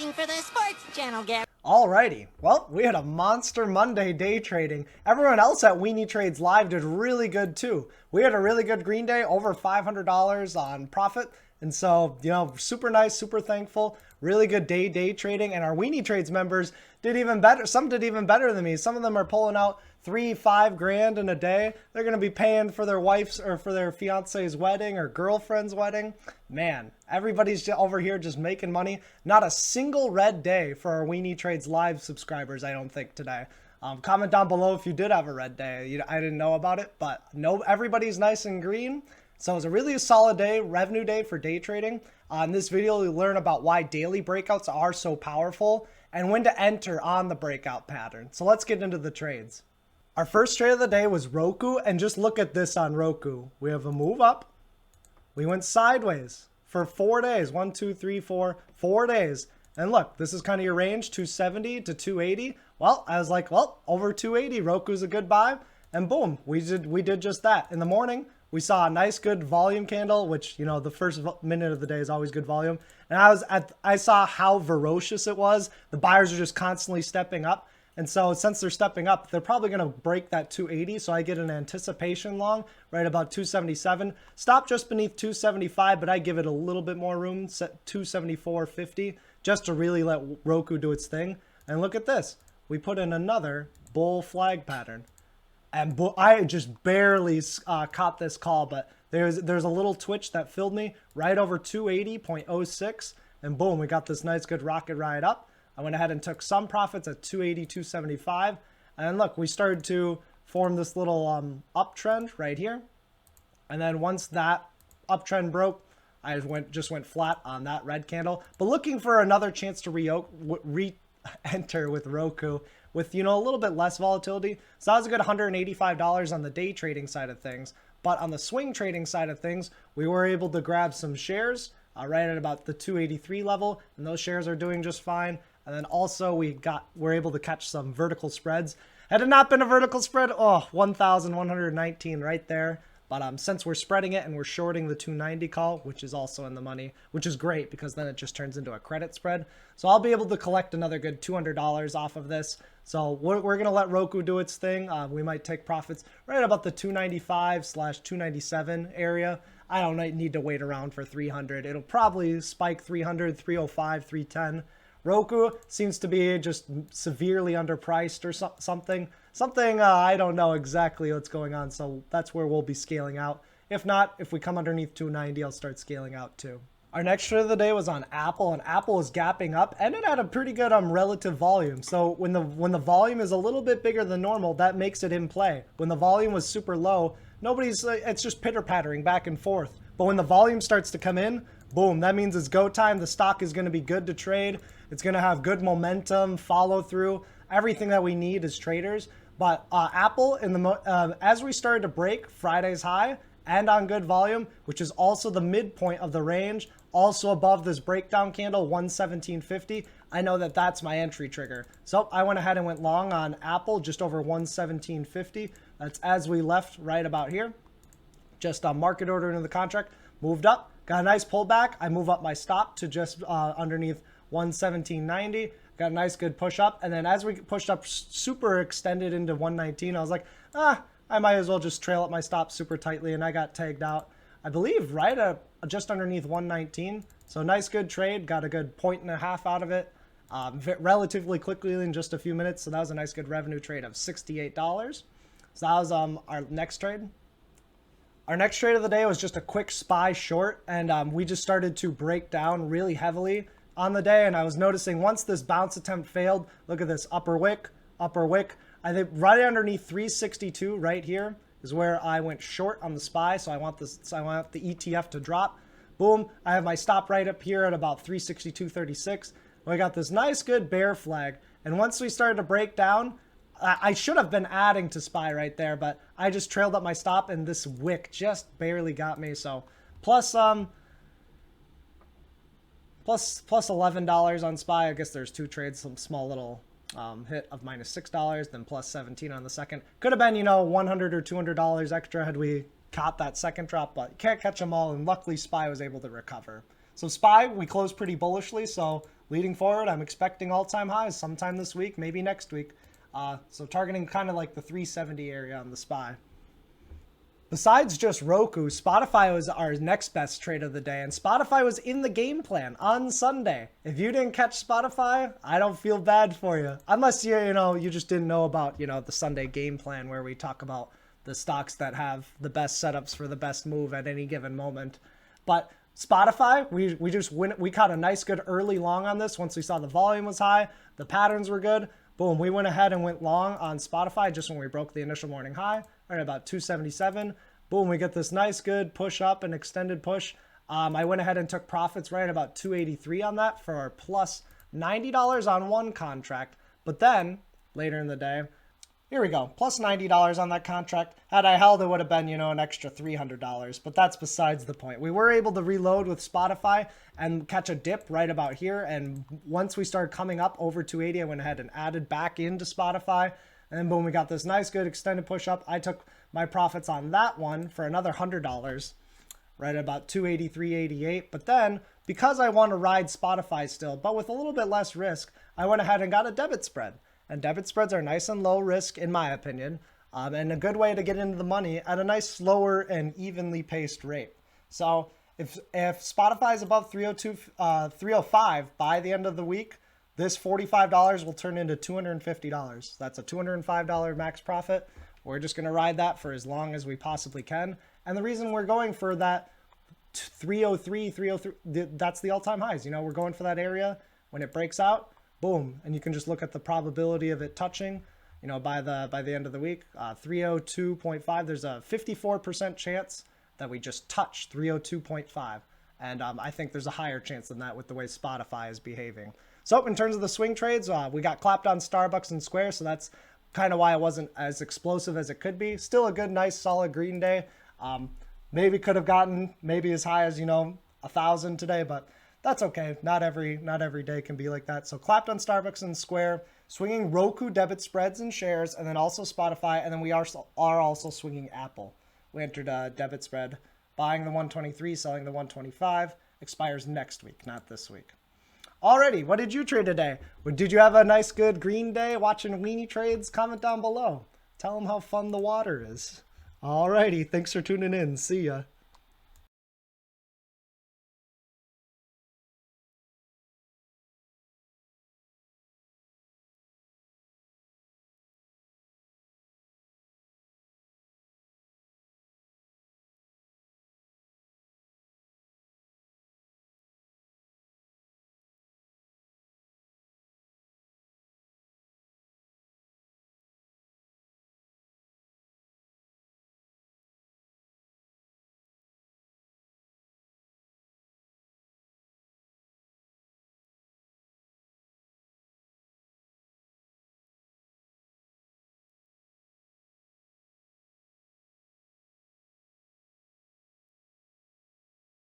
Looking for the sports channel, Gary. Alrighty, well, we had a monster Monday day trading. Everyone else at Weenie Trades Live did really good too. We had a really good green day, over $500 on profit. And so, super nice, super thankful. Really good day trading. And our Weenie Trades members did even better. Some did even better than me. Some of them are pulling out $3-5 grand in a day. They're going to be paying for their wife's or for their fiance's wedding or girlfriend's wedding. Man, everybody's over here just making money. Not a single red day for our Weenie Trades Live subscribers, I don't think, today. Comment down below if you did have a red day. I didn't know about it, but no, everybody's nice and green. So it was a really solid day, revenue day for day trading. In this video, you'll learn about why daily breakouts are so powerful and when to enter on the breakout pattern. So let's get into the trades. Our first trade of the day was Roku, and just look at this on Roku. We have a move up. We went sideways for 4 days. 1, 2, 3, 4, 4 days. And look, this is kind of your range, 270 to 280. Well, I was like, well, over 280, Roku's a good buy. And boom, we did just that. In the morning, we saw a nice good volume candle, which, the first minute of the day is always good volume. And I saw how ferocious it was. The buyers are just constantly stepping up. And so since they're stepping up, they're probably going to break that 280. So I get an anticipation long right about 277. Stop just beneath 275, but I give it a little bit more room, set 274.50, just to really let Roku do its thing. And look at this. We put in another bull flag pattern. And I just barely caught this call, but there's a little twitch that filled me right over 280.06. And boom, we got this nice good rocket ride up. I went ahead and took some profits at 280, 275. And look, we started to form this little uptrend right here. And then once that uptrend broke, I just went flat on that red candle. But looking for another chance to re-enter with Roku with, a little bit less volatility. So that was a good $185 on the day trading side of things. But on the swing trading side of things, we were able to grab some shares right at about the 283 level. And those shares are doing just fine. And then also we're able to catch some vertical spreads. Had it not been a vertical spread, 1,119 right there. But since we're spreading it and we're shorting the 290 call, which is also in the money, which is great because then it just turns into a credit spread. So I'll be able to collect another good $200 off of this. So we're going to let Roku do its thing. We might take profits right about the 295/297 area. I don't need to wait around for 300. It'll probably spike 300, 305, 310. Roku seems to be just severely underpriced or something. I don't know exactly what's going on, so that's where we'll be scaling out. If not, if we come underneath 290, I'll start scaling out too. Our next trade of the day was on Apple, and Apple is gapping up, and it had a pretty good relative volume. So when the volume is a little bit bigger than normal, that makes it in play. When the volume was super low, it's just pitter-pattering back and forth. But when the volume starts to come in, boom, that means it's go time. The stock is going to be good to trade. It's going to have good momentum, follow through, everything that we need as traders. But Apple, as we started to break Friday's high and on good volume, which is also the midpoint of the range, also above this breakdown candle, 117.50, I know that that's my entry trigger. So I went ahead and went long on Apple, just over 117.50. That's as we left right about here. Just market order into the contract, moved up, got a nice pullback. I move up my stop to just underneath 117.90. Got a nice good push up. And then as we pushed up super extended into 119, I was like, I might as well just trail up my stop super tightly. And I got tagged out, I believe, right at just underneath 119. So nice good trade. Got a good 1.5 out of it relatively quickly in just a few minutes. So that was a nice good revenue trade of $68. So that was our next trade. Our next trade of the day was just a quick SPY short. And we just started to break down really heavily on the day, and I was noticing once this bounce attempt failed, look at this upper wick. I think right underneath 362 right here is where I went short on the SPY. So I want the ETF to drop. Boom, I have my stop right up here at about 362.36. We got this nice good bear flag, and once we started to break down, I should have been adding to SPY right there, but I just trailed up my stop, and this wick just barely got me. So plus $11 on SPY. I guess there's two trades, some small little hit of -$6, then plus 17 on the second. Could have been, $100 or $200 extra had we caught that second drop, but you can't catch them all. And luckily SPY was able to recover. So SPY, we closed pretty bullishly. So leading forward, I'm expecting all-time highs sometime this week, maybe next week. So targeting kind of like the 370 area on the SPY. Besides just Roku, Spotify was our next best trade of the day, and Spotify was in the game plan on Sunday. If you didn't catch Spotify, I don't feel bad for you. Unless you just didn't know about, the Sunday game plan where we talk about the stocks that have the best setups for the best move at any given moment. But Spotify, we caught a nice good early long on this once we saw the volume was high, the patterns were good. Boom, we went ahead and went long on Spotify just when we broke the initial morning high, right about 277. Boom, we get this nice good push up, an extended push. I went ahead and took profits right about 283 on that for plus $90 on one contract. But then later in the day, here we go, plus $90 on that contract. Had I held, it would have been, an extra $300, but that's besides the point. We were able to reload with Spotify and catch a dip right about here. And once we started coming up over 280, I went ahead and added back into Spotify. And then boom, we got this nice good extended push up. I took my profits on that one for another $100, right at about 283.88. But then because I want to ride Spotify still, but with a little bit less risk, I went ahead and got a debit spread. And debit spreads are nice and low risk, in my opinion, and a good way to get into the money at a nice slower and evenly paced rate. So if Spotify is above 305 by the end of the week, this $45 will turn into $250. That's a $205 max profit. We're just going to ride that for as long as we possibly can. And the reason we're going for that 303, that's the all-time highs. We're going for that area. When it breaks out, boom, and you can just look at the probability of it touching, by the end of the week. 302.5, there's a 54% chance that we just touch 302.5. And I think there's a higher chance than that with the way Spotify is behaving. So in terms of the swing trades, we got clapped on Starbucks and Square, so that's kind of why it wasn't as explosive as it could be. Still a good, nice, solid green day. Maybe could have gotten maybe as high as, 1,000 today, but that's okay. Not every day can be like that. So clapped on Starbucks and Square, swinging Roku debit spreads and shares, and then also Spotify, and then we are also swinging Apple. We entered a debit spread, buying the 123, selling the 125. Expires next week, not this week. Alrighty, what did you trade today? Did you have a nice good green day watching Weenie Trades? Comment down below. Tell them how fun the water is. Alrighty, thanks for tuning in. See ya.